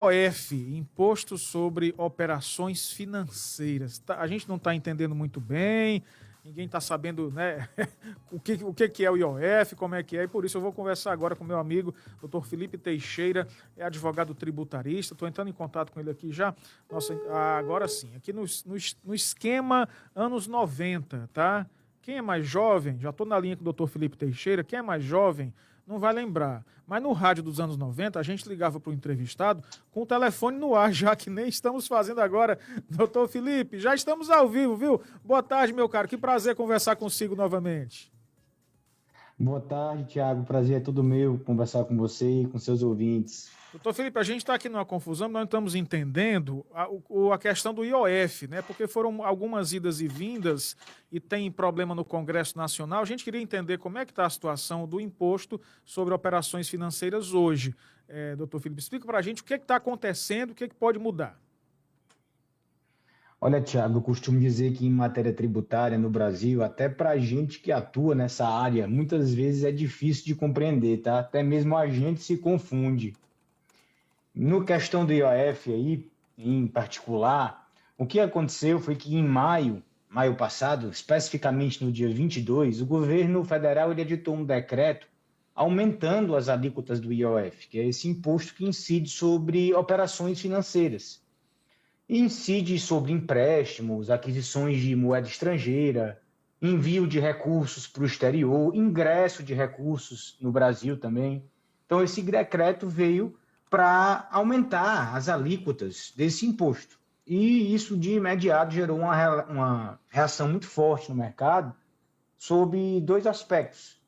IOF, Imposto sobre Operações Financeiras. A gente não está entendendo muito bem, ninguém está sabendo, né, o que é o IOF, como é que é, e por isso eu vou conversar agora com meu amigo, Dr. Felipe Teixeira, é advogado tributarista. Estou entrando em contato com ele aqui já. Nossa, agora sim, aqui no esquema anos 90, tá? Quem é mais jovem, já estou na linha com o Dr. Felipe Teixeira, quem é mais jovem não vai lembrar. Mas no rádio dos anos 90, a gente ligava para o entrevistado com o telefone no ar, já que nem estamos fazendo agora. Doutor Felipe, já estamos ao vivo, viu? Boa tarde, meu caro. Que prazer conversar consigo novamente. Boa tarde, Thiago. Prazer é todo meu conversar com você e com seus ouvintes. Doutor Felipe, a gente está aqui numa confusão, nós não estamos entendendo a questão do IOF, né? Porque foram algumas idas e vindas e tem problema no Congresso Nacional. A gente queria entender como é que está a situação do imposto sobre operações financeiras hoje. Doutor Felipe, explica para a gente o que está acontecendo, o que pode mudar. Olha, Thiago, eu costumo dizer que em matéria tributária no Brasil, até para a gente que atua nessa área, muitas vezes é difícil de compreender, tá? Até mesmo a gente se confunde. No questão do IOF aí, em particular, o que aconteceu foi que em maio passado, especificamente no dia 22, o governo federal ele editou um decreto aumentando as alíquotas do IOF, que é esse imposto que incide sobre operações financeiras. E incide sobre empréstimos, aquisições de moeda estrangeira, envio de recursos para o exterior, ingresso de recursos no Brasil também. Então, esse decreto veio para aumentar as alíquotas desse imposto. E isso, de imediato, gerou uma reação muito forte no mercado sobre dois aspectos.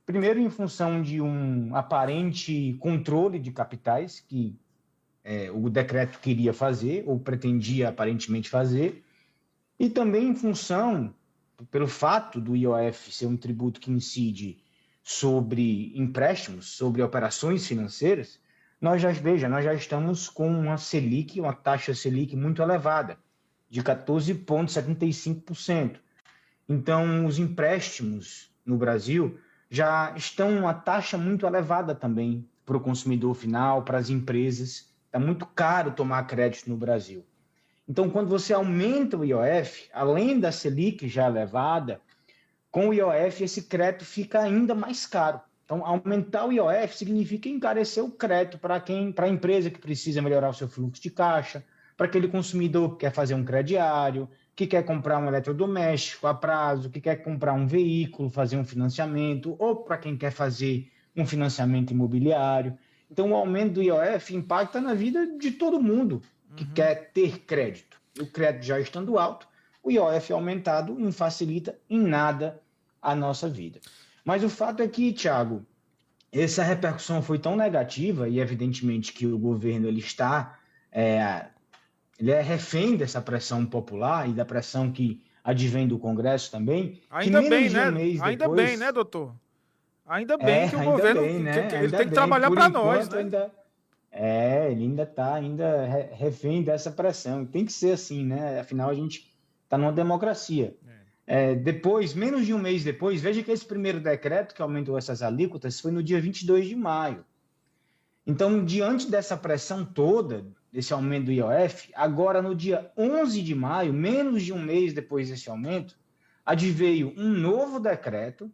Primeiro, em função de um aparente controle de capitais que o decreto queria fazer, ou pretendia aparentemente fazer, e também em função, pelo fato do IOF ser um tributo que incide sobre empréstimos, sobre operações financeiras, nós já estamos com uma Selic, uma taxa Selic muito elevada, de 14,75%. Então, os empréstimos no Brasil já estão uma taxa muito elevada também para o consumidor final, para as empresas. Está muito caro tomar crédito no Brasil. Então, quando você aumenta o IOF, além da Selic já elevada, com o IOF esse crédito fica ainda mais caro. Então, aumentar o IOF significa encarecer o crédito para a empresa que precisa melhorar o seu fluxo de caixa, para aquele consumidor que quer fazer um crediário, que quer comprar um eletrodoméstico a prazo, que quer comprar um veículo, fazer um financiamento, ou para quem quer fazer um financiamento imobiliário. Então, o aumento do IOF impacta na vida de todo mundo que quer ter crédito. E o crédito já estando alto, o IOF aumentado não facilita em nada a nossa vida. Mas o fato é que, Thiago, essa repercussão foi tão negativa, e evidentemente que o governo ele é refém dessa pressão popular e da pressão que advém do Congresso também, que Ainda bem, menos de né? um mês Ainda bem, né, depois... doutor? Ainda bem que o Ainda governo bem, né? ele Ainda tem que bem. trabalhar Por para nós, enquanto, né? ele ainda está refém dessa pressão. Tem que ser assim, né? Afinal, a gente está numa democracia. Depois, menos de um mês depois, veja que esse primeiro decreto que aumentou essas alíquotas foi no dia 22 de maio. Então, diante dessa pressão toda, desse aumento do IOF, agora no dia 11 de maio, menos de um mês depois desse aumento, adveio um novo decreto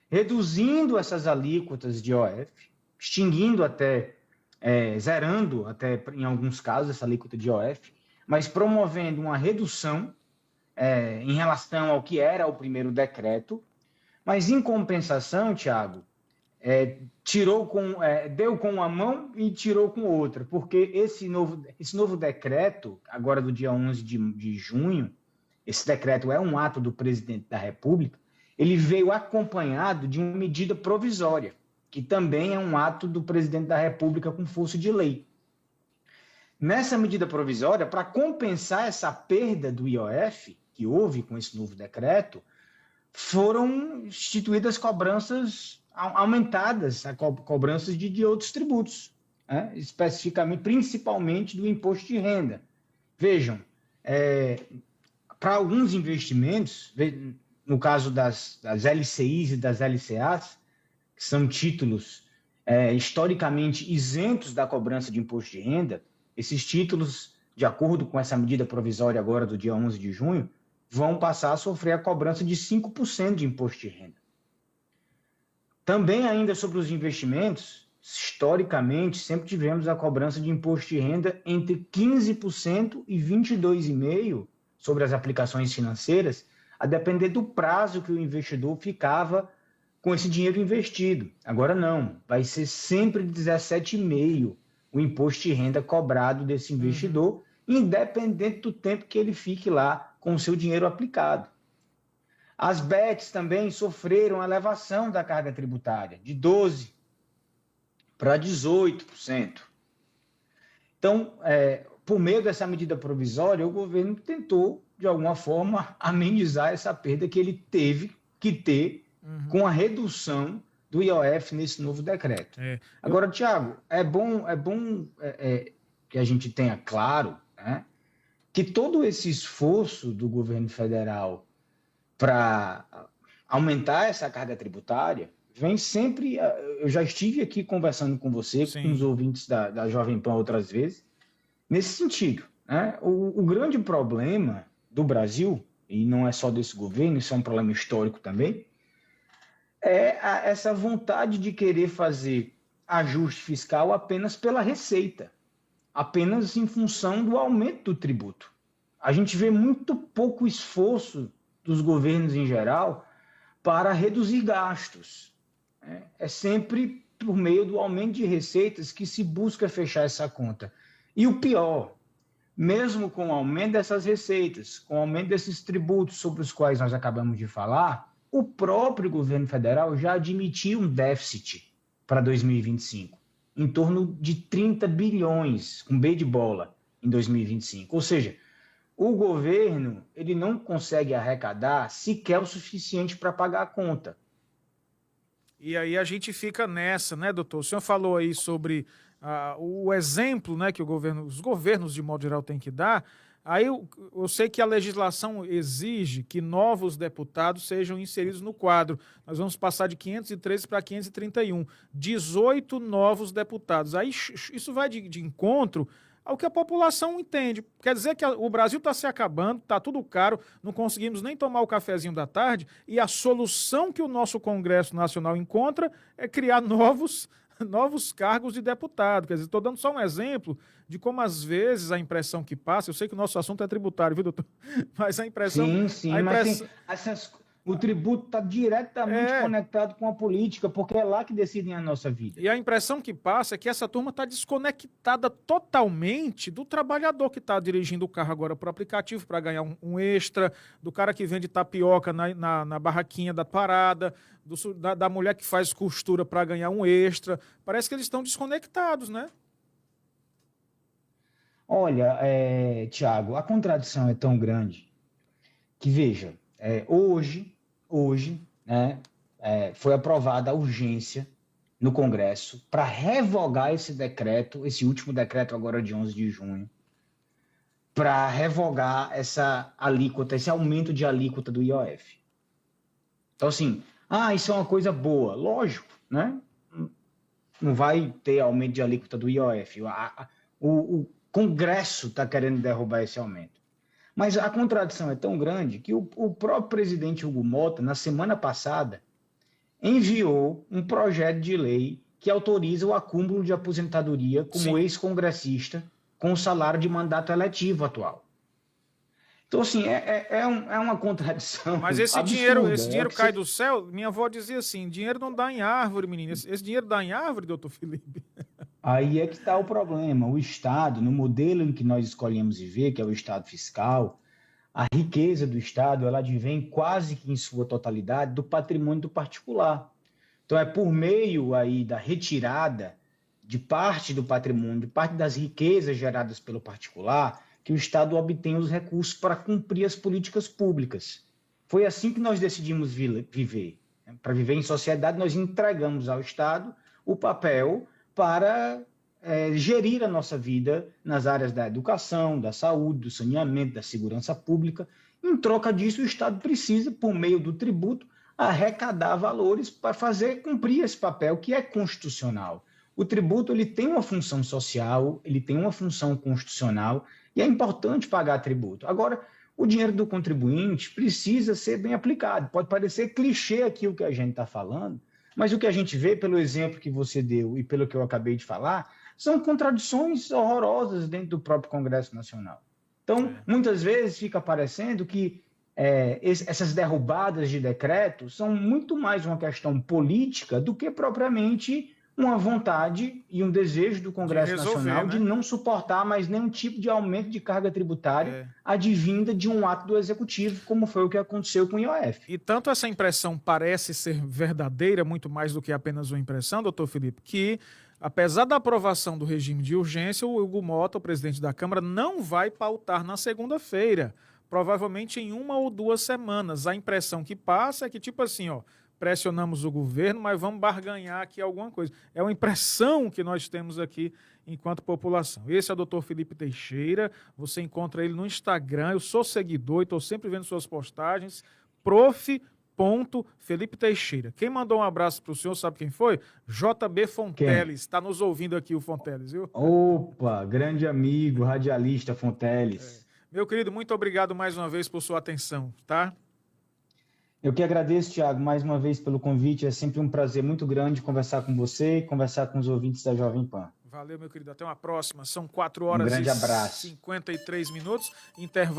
reduzindo essas alíquotas de IOF, extinguindo até, zerando até em alguns casos essa alíquota de IOF, mas promovendo uma redução em relação ao que era o primeiro decreto, mas em compensação, Thiago, deu com uma mão e tirou com outra, porque esse novo decreto, agora do dia 11 de junho, esse decreto é um ato do presidente da República, ele veio acompanhado de uma medida provisória, que também é um ato do presidente da República com força de lei. Nessa medida provisória, para compensar essa perda do IOF, que houve com esse novo decreto, foram instituídas cobranças aumentadas, cobranças de outros tributos, né? Especificamente, principalmente do imposto de renda. Vejam, para alguns investimentos, no caso das LCIs e das LCAs, que são títulos historicamente isentos da cobrança de imposto de renda, Esses títulos, de acordo com essa medida provisória agora do dia 11 de junho, vão passar a sofrer a cobrança de 5% de imposto de renda. Também ainda sobre os investimentos, historicamente, sempre tivemos a cobrança de imposto de renda entre 15% e 22,5% sobre as aplicações financeiras, a depender do prazo que o investidor ficava com esse dinheiro investido. Agora não, vai ser sempre 17,5% o imposto de renda cobrado desse investidor, independente do tempo que ele fique lá com o seu dinheiro aplicado. As bets também sofreram elevação da carga tributária, de 12% para 18%. Então, por meio dessa medida provisória, o governo tentou, de alguma forma, amenizar essa perda que ele teve que ter com a redução do IOF nesse novo decreto. Agora, Tiago, é bom que a gente tenha claro, né, que todo esse esforço do governo federal para aumentar essa carga tributária vem sempre... Eu já estive aqui conversando com você, Sim. com os ouvintes da Jovem Pan outras vezes, nesse sentido. Né? O grande problema do Brasil, e não é só desse governo, isso é um problema histórico também, é essa vontade de querer fazer ajuste fiscal apenas pela receita, apenas em função do aumento do tributo. A gente vê muito pouco esforço dos governos em geral para reduzir gastos. É sempre por meio do aumento de receitas que se busca fechar essa conta. E o pior, mesmo com o aumento dessas receitas, com o aumento desses tributos sobre os quais nós acabamos de falar, o próprio governo federal já admitiu um déficit para 2025, em torno de 30 bilhões, com B de bola, em 2025. Ou seja, o governo ele não consegue arrecadar sequer o suficiente para pagar a conta. E aí a gente fica nessa, né, doutor? O senhor falou aí sobre o exemplo, né, que os governos, de modo geral, têm que dar. Aí eu sei que a legislação exige que novos deputados sejam inseridos no quadro. Nós vamos passar de 513 para 531. 18 novos deputados. Aí isso vai de encontro ao que a população entende. Quer dizer que o Brasil está se acabando, está tudo caro, não conseguimos nem tomar o cafezinho da tarde, e a solução que o nosso Congresso Nacional encontra é criar novos cargos de deputado. Quer dizer, estou dando só um exemplo de como, às vezes, a impressão que passa... Eu sei que o nosso assunto é tributário, viu, doutor? Mas a impressão... Sim, mas o tributo está diretamente conectado com a política, porque é lá que decidem a nossa vida. E a impressão que passa é que essa turma está desconectada totalmente do trabalhador que está dirigindo o carro agora para o aplicativo para ganhar um extra, do cara que vende tapioca na barraquinha da parada, da mulher que faz costura para ganhar um extra. Parece que eles estão desconectados, né? Olha, Tiago, a contradição é tão grande que, veja, hoje, né, foi aprovada a urgência no Congresso para revogar esse decreto, esse último decreto agora de 11 de junho, para revogar essa alíquota, esse aumento de alíquota do IOF. Então, assim, isso é uma coisa boa. Lógico, né? Não vai ter aumento de alíquota do IOF. O Congresso está querendo derrubar esse aumento. Mas a contradição é tão grande que o próprio presidente Hugo Mota, na semana passada, enviou um projeto de lei que autoriza o acúmulo de aposentadoria como ex-congressista com o salário de mandato eletivo atual. Então, assim, é uma contradição. Mas esse dinheiro cai do céu? Minha avó dizia assim, dinheiro não dá em árvore, menino. Esse dinheiro dá em árvore, doutor Felipe? Aí é que está o problema. O Estado, no modelo em que nós escolhemos viver, que é o Estado fiscal, a riqueza do Estado, ela advém quase que em sua totalidade do patrimônio do particular. Então, é por meio aí da retirada de parte do patrimônio, de parte das riquezas geradas pelo particular, que o Estado obtém os recursos para cumprir as políticas públicas. Foi assim que nós decidimos viver. Para viver em sociedade, nós entregamos ao Estado o papel para gerir a nossa vida nas áreas da educação, da saúde, do saneamento, da segurança pública. Em troca disso, o Estado precisa, por meio do tributo, arrecadar valores para fazer cumprir esse papel que é constitucional. O tributo ele tem uma função social, ele tem uma função constitucional e é importante pagar tributo. Agora, o dinheiro do contribuinte precisa ser bem aplicado. Pode parecer clichê aqui o que a gente está falando, mas o que a gente vê pelo exemplo que você deu e pelo que eu acabei de falar, são contradições horrorosas dentro do próprio Congresso Nacional. Então, muitas vezes fica parecendo que essas derrubadas de decretos são muito mais uma questão política do que propriamente uma vontade e um desejo do Congresso Nacional, né, de não suportar mais nenhum tipo de aumento de carga tributária advinda de um ato do Executivo, como foi o que aconteceu com o IOF. E tanto essa impressão parece ser verdadeira, muito mais do que apenas uma impressão, doutor Felipe, que apesar da aprovação do regime de urgência, o Hugo Mota, o presidente da Câmara, não vai pautar na segunda-feira, provavelmente em 1 ou 2 semanas. A impressão que passa é que, tipo assim, ó, pressionamos o governo, mas vamos barganhar aqui alguma coisa. É uma impressão que nós temos aqui enquanto população. Esse é o doutor Felipe Teixeira, você encontra ele no Instagram, eu sou seguidor e estou sempre vendo suas postagens, prof.Felipe Teixeira. Quem mandou um abraço para o senhor, sabe quem foi? JB Fonteles, está nos ouvindo aqui o Fonteles, viu? Opa, grande amigo, radialista Fonteles. Meu querido, muito obrigado mais uma vez por sua atenção, tá? Eu que agradeço, Thiago, mais uma vez pelo convite. É sempre um prazer muito grande conversar com você e conversar com os ouvintes da Jovem Pan. Valeu, meu querido. Até uma próxima. São 4 horas grande e abraço. 53 minutos. Intervalo.